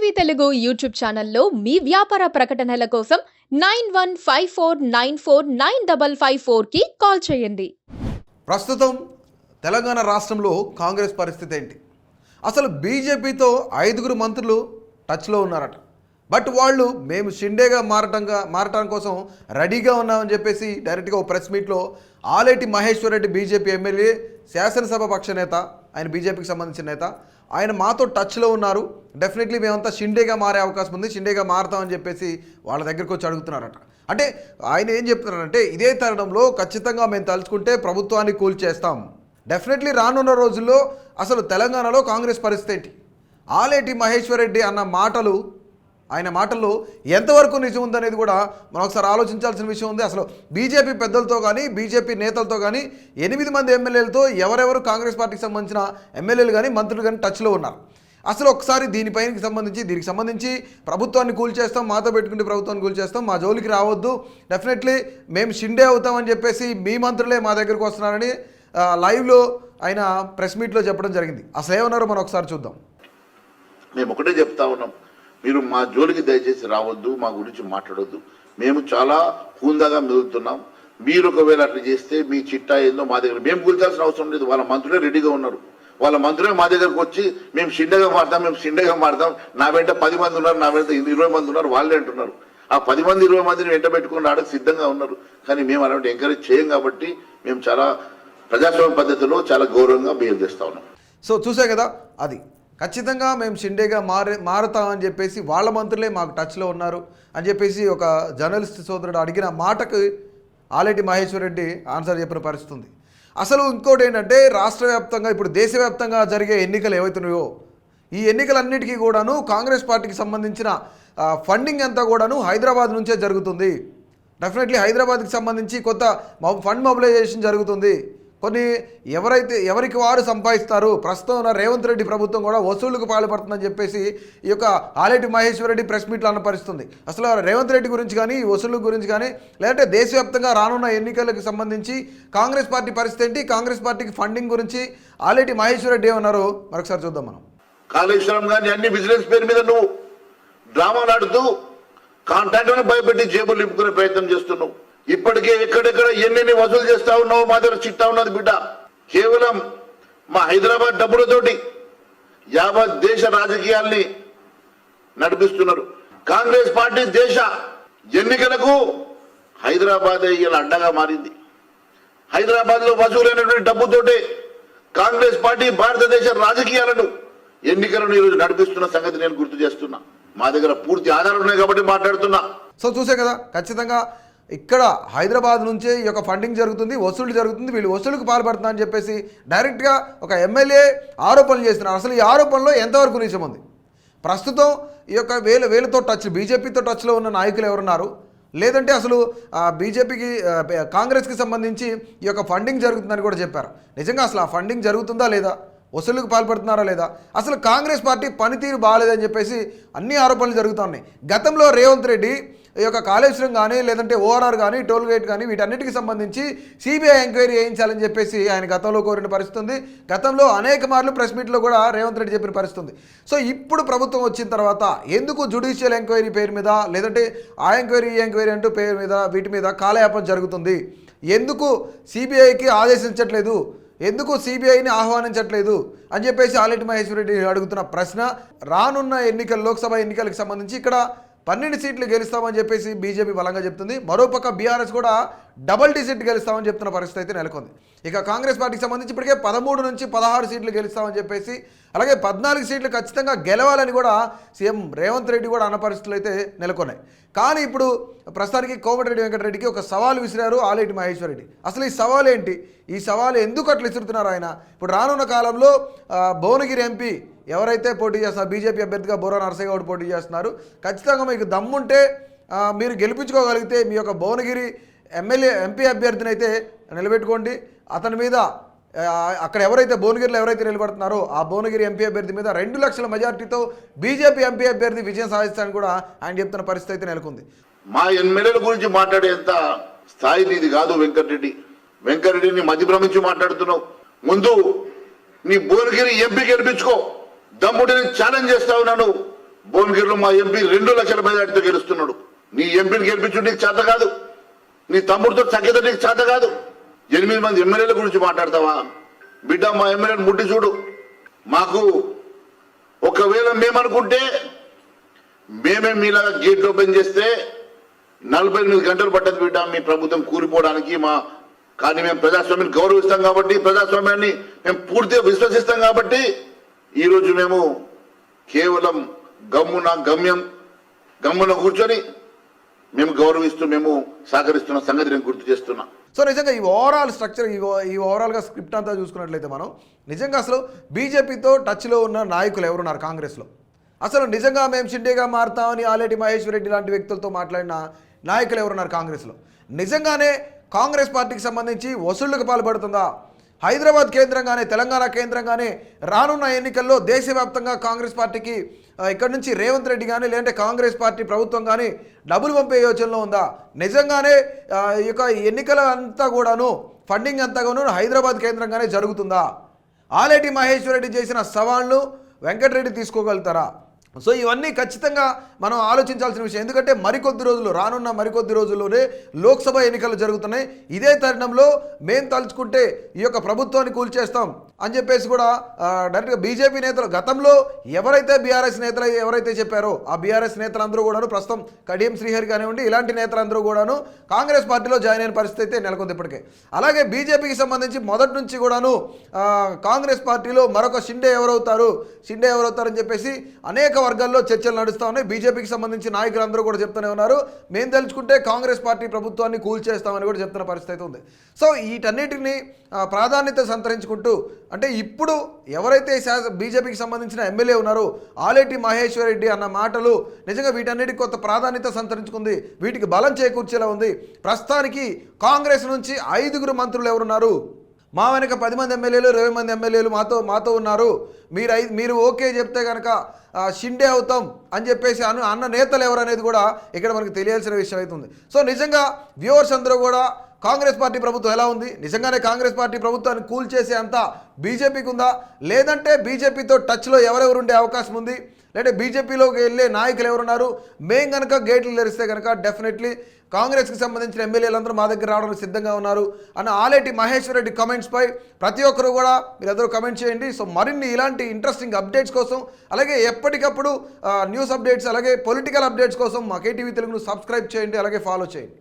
TV Telugu YouTube ఛానల్లో మీ వ్యాపార ప్రకటనల కోసం 9154949554కి కాల్ చేయండి. ప్రస్తుతం తెలంగాణ రాష్ట్రంలో కాంగ్రెస్ పరిస్థితి ఏంటి? అసలు బీజేపీతో 5 మంత్రులు టచ్లో ఉన్నారట. బట్ వాళ్ళు మేము షిండేగా మారటం కోసం రెడీగా ఉన్నామని చెప్పేసి డైరెక్ట్గా ఒక ప్రెస్ మీట్లో ఆలేటి మహేశ్వర్ రెడ్డి బీజేపీ ఎమ్మెల్యే, శాసనసభ పక్ష నేత, ఆయన బీజేపీకి సంబంధించిన నేత, ఆయన మాతో టచ్లో ఉన్నారు, డెఫినెట్లీ మేమంతా షిండేగా మారే అవకాశం ఉంది, షిండేగా మారుతామని చెప్పేసి వాళ్ళ దగ్గరికి వచ్చి అడుగుతున్నారట. అంటే ఆయన ఏం చెప్తున్నారంటే, ఇదే తరుణంలో ఖచ్చితంగా మేము తలుచుకుంటే ప్రభుత్వాన్ని కూల్చేస్తాం, డెఫినెట్లీ రానున్న రోజుల్లో అసలు తెలంగాణలో కాంగ్రెస్ పరిస్థితి ఏంటి? ఆలేటి మహేశ్వర్ రెడ్డి అన్న మాటలు, ఆయన మాటల్లో ఎంతవరకు నిజం ఉందనేది కూడా మనం ఒకసారి ఆలోచించాల్సిన విషయం ఉంది. అసలు బీజేపీ పెద్దలతో కానీ, బీజేపీ నేతలతో కానీ, 8 మంది ఎమ్మెల్యేలతో ఎవరెవరు కాంగ్రెస్ పార్టీకి సంబంధించిన ఎమ్మెల్యేలు కానీ, మంత్రులు కానీ టచ్లో ఉన్నారు. అసలు ఒకసారి దీనికి సంబంధించి ప్రభుత్వాన్ని కూల్చేస్తాం, మాతో పెట్టుకుంటే ప్రభుత్వాన్ని కూల్చేస్తాం, మా జోలికి రావద్దు, డెఫినెట్లీ మేము షిండే అవుతామని చెప్పేసి మీ మంత్రులే మా దగ్గరికి వస్తున్నారని లైవ్లో ఆయన ప్రెస్ మీట్లో చెప్పడం జరిగింది. అసలు ఏమన్నారో మనం ఒకసారి చూద్దాం. మేము ఒకటే చెప్తా ఉన్నాం, మీరు మా జోలికి దయచేసి రావద్దు, మా గురించి మాట్లాడొద్దు, మేము చాలా హుందాగా మెదులుతున్నాం. మీరు ఒకవేళ అట్లా చేస్తే మీ చిట్టా ఏందో మా దగ్గర, మేము కూల్చాల్సిన అవసరం లేదు, వాళ్ళ మంత్రులే రెడీగా ఉన్నారు. వాళ్ళ మంత్రులే మా దగ్గరకు వచ్చి మేము షిండేగా మారుతాం, నా వెంట 10 మంది ఉన్నారు, నా వెంట 20 మంది ఉన్నారు, వాళ్ళే అంటున్నారు. ఆ 10 మంది 20 మందిని వెంట పెట్టుకుని రావడానికి సిద్ధంగా ఉన్నారు. కానీ మేము అలాంటి ఎంకరేజ్ చేయం కాబట్టి మేము చాలా ప్రజాస్వామ్య పద్ధతిలో చాలా గౌరవంగా బిహేవ్ చేస్తా ఉన్నాం. సో చూసే కదా, అది ఖచ్చితంగా మేము షిండేగా మారుతామని చెప్పేసి వాళ్ళ మంత్రులే మాకు టచ్లో ఉన్నారు అని చెప్పేసి ఒక జర్నలిస్ట్ సోదరుడు అడిగిన మాటకు ఆలేటి మహేశ్వర్ రెడ్డి ఆన్సర్ చెప్పిన పరిస్థితి ఉంది. అసలు ఇంకోటి ఏంటంటే, రాష్ట్ర వ్యాప్తంగా ఇప్పుడు దేశవ్యాప్తంగా జరిగే ఎన్నికలు ఏవైతున్నాయో, ఈ ఎన్నికలన్నిటికీ కూడాను కాంగ్రెస్ పార్టీకి సంబంధించిన ఫండింగ్ అంతా కూడాను హైదరాబాద్ నుంచే జరుగుతుంది. డెఫినెట్లీ హైదరాబాద్కి సంబంధించి కొత్త ఫండ్ మొబిలైజేషన్ జరుగుతుంది. కొన్ని ఎవరికి వారు సంపాదిస్తారు. ప్రస్తుతం ఉన్న రేవంత్ రెడ్డి ప్రభుత్వం కూడా వసూళ్లకు పాల్పడుతుందని చెప్పేసి ఈ యొక్క ఆలేటి మహేశ్వర్ రెడ్డి ప్రెస్ మీట్లో అన్నపరుస్తుంది. అసలు రేవంత్ రెడ్డి గురించి కానీ, వసూళ్ల గురించి కానీ, లేదంటే దేశవ్యాప్తంగా రానున్న ఎన్నికలకు సంబంధించి కాంగ్రెస్ పార్టీ పరిస్థితి ఏంటి, కాంగ్రెస్ పార్టీకి ఫండింగ్ గురించి ఆలేటి మహేశ్వర్ రెడ్డి ఏమన్నారో మరొకసారి చూద్దాం మనం. కాళేశ్వరం గాని అన్ని బిజినెస్ పేరు మీద నువ్వు డ్రామాలు ఆడుతూ కాంట్రాక్టర్ను భయపెట్టి జేబులు నింపుకునే ప్రయత్నం చేస్తున్నావు. ఇప్పటికే ఎక్కడెక్కడ ఎన్ని వసూలు చేస్తా ఉన్నావు, మా దగ్గర చిట్టా ఉన్నది బిడ్డ. కేవలం మా హైదరాబాద్ డబ్బులతోటి యావత్ దేశ రాజకీయాల్ని నడిపిస్తున్నారు. కాంగ్రెస్ పార్టీ దేశ ఎన్నికలకు హైదరాబాద్ ఇలా అడ్డగా మారింది. హైదరాబాద్ లో వసూలైనటువంటి డబ్బుతోటే కాంగ్రెస్ పార్టీ భారతదేశ రాజకీయాలను, ఎన్నికలను ఈరోజు నడిపిస్తున్న సంగతి నేను గుర్తు చేస్తున్నా. మా దగ్గర పూర్తి ఆధారాలు ఉన్నాయి కాబట్టి మాట్లాడుతున్నా. సో చూసే కదా, ఖచ్చితంగా ఇక్కడ హైదరాబాద్ నుంచే ఈ యొక్క ఫండింగ్ జరుగుతుంది, వసూలు జరుగుతుంది, వీళ్ళు వసూలుకు పాల్పడుతున్నారని చెప్పేసి డైరెక్ట్గా ఒక ఎమ్మెల్యే ఆరోపణలు చేస్తున్నారు. అసలు ఈ ఆరోపణలో ఎంతవరకు నిజం ఉంది? ప్రస్తుతం ఈ యొక్క వేలతో బీజేపీతో టచ్లో ఉన్న నాయకులు ఎవరున్నారు? లేదంటే అసలు బీజేపీకి కాంగ్రెస్కి సంబంధించి ఈ యొక్క ఫండింగ్ జరుగుతుందని కూడా చెప్పారు. నిజంగా అసలు ఆ ఫండింగ్ జరుగుతుందా లేదా, వసూలుకు పాల్పడుతున్నారా లేదా, అసలు కాంగ్రెస్ పార్టీ పనితీరు బాగాలేదని చెప్పేసి అన్ని ఆరోపణలు జరుగుతూ ఉన్నాయి. గతంలో రేవంత్ రెడ్డి ఈ యొక్క కాళేశ్వరం కానీ, లేదంటే ఓఆర్ఆర్ కానీ, టోల్ గేట్ కానీ, వీటన్నిటికి సంబంధించి సిబిఐ ఎంక్వైరీ చేయించాలని చెప్పేసి ఆయన గతంలో కోరిన పరిస్థితి ఉంది. గతంలో అనేక మార్లు ప్రెస్ మీట్లో కూడా రేవంత్ రెడ్డి చెప్పిన పరిస్థితి ఉంది. సో ఇప్పుడు ప్రభుత్వం వచ్చిన తర్వాత ఎందుకు జ్యుడిషియల్ ఎంక్వైరీ పేరు మీద, లేదంటే ఆ ఎంక్వైరీ ఈ ఎంక్వైరీ అంటూ పేరు మీద, వీటి మీద కాలయాపన జరుగుతుంది? ఎందుకు సిబిఐకి ఆదేశించట్లేదు, ఎందుకు సిబిఐని ఆహ్వానించట్లేదు అని చెప్పేసి ఆలేటి మహేశ్వర్ రెడ్డి అడుగుతున్న ప్రశ్న. రానున్న లోక్సభ ఎన్నికలకు సంబంధించి ఇక్కడ 12 సీట్లు గెలుస్తామని చెప్పేసి బీజేపీ బలంగా చెప్తుంది. మరోపక్క బీఆర్ఎస్ కూడా డబుల్ డిజిట్ గెలుస్తామని చెప్తున్న పరిస్థితి అయితే నెలకొంది. ఇక కాంగ్రెస్ పార్టీకి సంబంధించి ఇప్పటికే 13 నుంచి 16 సీట్లు గెలుస్తామని చెప్పేసి, అలాగే 14 సీట్లు ఖచ్చితంగా గెలవాలని కూడా సీఎం రేవంత్ రెడ్డి కూడా అన్న పరిస్థితులు అయితే నెలకొన్నాయి. కానీ ఇప్పుడు ప్రస్తుతానికి కోమటిరెడ్డి వెంకటరెడ్డికి ఒక సవాల్ విసిరారు ఆలేటి మహేశ్వర్ రెడ్డి. అసలు ఈ సవాల్ ఏంటి, ఈ సవాల్ ఎందుకు అట్లా విసురుతున్నారు ఆయన? ఇప్పుడు రానున్న కాలంలో భువనగిరి ఎంపీ ఎవరైతే పోటీ చేస్తున్నారు, బీజేపీ అభ్యర్థిగా బొర్రా నరసయ్య గౌడ్ పోటీ చేస్తున్నారు, ఖచ్చితంగా మీకు దమ్ముంటే మీరు గెలిపించుకోగలిగితే మీ యొక్క భువనగిరి ఎంపీ అభ్యర్థిని అయితే నిలబెట్టుకోండి. అతని మీద అక్కడ భువనగిరిలో ఎవరైతే నిలబడుతున్నారో ఆ భువనగిరి ఎంపీ అభ్యర్థి మీద 2 లక్షల మెజార్టీతో బీజేపీ ఎంపీ అభ్యర్థి విజయం సాధిస్తానని కూడా ఆయన చెప్తున్న పరిస్థితి అయితే నెలకొంది. మా ఎమ్మెల్యేల గురించి మాట్లాడేంత స్థాయి నీది కాదు వెంకటరెడ్డిని మధ్య భ్రమించి మాట్లాడుతున్నావు. ముందు నీ భువనగిరి ఎంపీ గెలిపించుకో, దమ్ముడిని ఛాలెంజ్ చేస్తా ఉన్నాను. భువనగిరిలో మా ఎంపీ 2 లక్షల మెజార్టీతో గెలుస్తున్నాడు. నీ ఎంపీని గెలిపించు నీకు చేత కాదు, నీ తమ్ముడితో తగ్గితే నీకు చేత కాదు. 8 మంది ఎమ్మెల్యేల గురించి మాట్లాడతావా? బిడ్డ మా ఎమ్మెల్యేని ముట్టి చూడు. మాకు ఒకవేళ మేమనుకుంటే మేమే మీలాగా గేట్లు ఓపెన్ చేస్తే 48 గంటలు పట్టదు బిడ్డ మీ ప్రభుత్వం కూలిపోవడానికి. కానీ మేము ప్రజాస్వామ్యాన్ని గౌరవిస్తాం కాబట్టి, ప్రజాస్వామ్యాన్ని మేము పూర్తిగా విశ్వసిస్తాం కాబట్టి ఈరోజు మేము కేవలం గమ్మున కూర్చొని మేము గౌరవిస్తూ మేము సహకరిస్తున్న సంగతి నేను గుర్తు చేస్తున్నా. సో నిజంగా ఈ ఓవరాల్ స్ట్రక్చర్ ఈ ఓవరాల్గా స్క్రిప్ట్ అంతా చూసుకున్నట్లయితే మనం నిజంగా అసలు బీజేపీతో టచ్లో ఉన్న నాయకులు ఎవరున్నారు కాంగ్రెస్లో? అసలు నిజంగా మేము షిండేగా మారుతామని ఆలేటి మహేశ్వర్ రెడ్డి లాంటి వ్యక్తులతో మాట్లాడిన నాయకులు ఎవరున్నారు కాంగ్రెస్లో? నిజంగానే కాంగ్రెస్ పార్టీకి సంబంధించి వసూళ్లకు పాల్పడుతుందా? హైదరాబాద్ కేంద్రంగానే, తెలంగాణ కేంద్రంగానే రానున్న ఎన్నికల్లో దేశవ్యాప్తంగా కాంగ్రెస్ పార్టీకి ఇక్కడి నుంచి రేవంత్ రెడ్డి కానీ లేదంటే కాంగ్రెస్ పార్టీ ప్రభుత్వం కానీ డబ్బులు పంపే యోచనలో ఉందా? నిజంగానే ఈ యొక్క ఎన్నికల అంతా కూడాను ఫండింగ్ అంతా కూడాను హైదరాబాద్ కేంద్రంగానే జరుగుతుందా? ఆలేటి మహేశ్వర్ రెడ్డి చేసిన సవాళ్లు వెంకటరెడ్డి తీసుకోగలుగుతారా? సో ఇవన్నీ ఖచ్చితంగా మనం ఆలోచించాల్సిన విషయం. ఎందుకంటే రానున్న మరికొద్ది రోజుల్లోనే లోక్సభ ఎన్నికలు జరుగుతున్నాయి. ఇదే తరుణంలో మేము తలుచుకుంటే ఈ యొక్క ప్రభుత్వాన్ని కూల్చేస్తాం అని చెప్పేసి కూడా డైరెక్ట్గా బీజేపీ నేతలు గతంలో ఎవరైతే బీఆర్ఎస్ నేతలు ఎవరైతే చెప్పారో ఆ బీఆర్ఎస్ నేతలందరూ కూడాను ప్రస్తుతం కడియం శ్రీహరి కానివ్వండి ఇలాంటి నేతలందరూ కూడాను కాంగ్రెస్ పార్టీలో జాయిన్ అయిన పరిస్థితి అయితే నెలకొంది ఇప్పటికే. అలాగే బీజేపీకి సంబంధించి మొదటి నుంచి కూడాను కాంగ్రెస్ పార్టీలో మరొక షిండే ఎవరవుతారని చెప్పేసి అనేక వర్గాల్లో చర్చలు నడుస్తూ ఉన్నాయి. బీజేపీకి సంబంధించి నాయకులందరూ కూడా చెప్తూనే ఉన్నారు, మేము తెలుసుకుంటే కాంగ్రెస్ పార్టీ ప్రభుత్వాన్ని కూల్చేస్తామని కూడా చెప్తున్న పరిస్థితి ఉంది. సో వీటన్నిటిని ప్రాధాన్యత సంతరించుకుంటూ అంటే ఇప్పుడు ఎవరైతే బీజేపీకి సంబంధించిన ఎమ్మెల్యే ఉన్నారో ఆలేటి మహేశ్వర్ రెడ్డి అన్న మాటలు నిజంగా వీటన్నిటికి కొంత ప్రాధాన్యత సంతరించుకుంది, వీటికి బలం చేకూర్చేలా ఉంది. ప్రస్తుతానికి కాంగ్రెస్ నుంచి 5 మంత్రులు ఎవరున్నారు? మా వెనక 10 మంది ఎమ్మెల్యేలు 20 మంది ఎమ్మెల్యేలు మాతో ఉన్నారు, మీరు ఓకే చెప్తే కనుక షిండే అవుతాం అని చెప్పేసి అన్న నేతలు ఎవరనేది కూడా ఇక్కడ మనకు తెలియాల్సిన విషయం అవుతుంది. సో నిజంగా వ్యూవర్స్ అందరూ కూడా కాంగ్రెస్ పార్టీ ప్రభుత్వం ఎలా ఉంది, నిజంగానే కాంగ్రెస్ పార్టీ ప్రభుత్వాన్ని కూల్చేసే అంత బీజేపీకి ఉందా, లేదంటే బీజేపీతో టచ్లో ఎవరెవరు ఉండే అవకాశం ఉంది, లేదంటే బీజేపీలోకి వెళ్ళే నాయకులు ఎవరున్నారు? మేము కనుక గేట్లు తెరిస్తే కనుక డెఫినెట్లీ కాంగ్రెస్కి సంబంధించిన ఎమ్మెల్యేలందరూ మా దగ్గర రావడానికి సిద్ధంగా ఉన్నారు అన్న ఆలేటి మహేశ్వర్ రెడ్డి కమెంట్స్పై ప్రతి ఒక్కరు కూడా మీరందరూ కమెంట్ చేయండి. సో మరిన్ని ఇలాంటి ఇంట్రెస్టింగ్ అప్డేట్స్ కోసం అలాగే ఎప్పటికప్పుడు న్యూస్ అప్డేట్స్ అలాగే పొలిటికల్ అప్డేట్స్ కోసం మా కేటీవీ తెలుగును సబ్స్క్రైబ్ చేయండి, అలాగే ఫాలో చేయండి.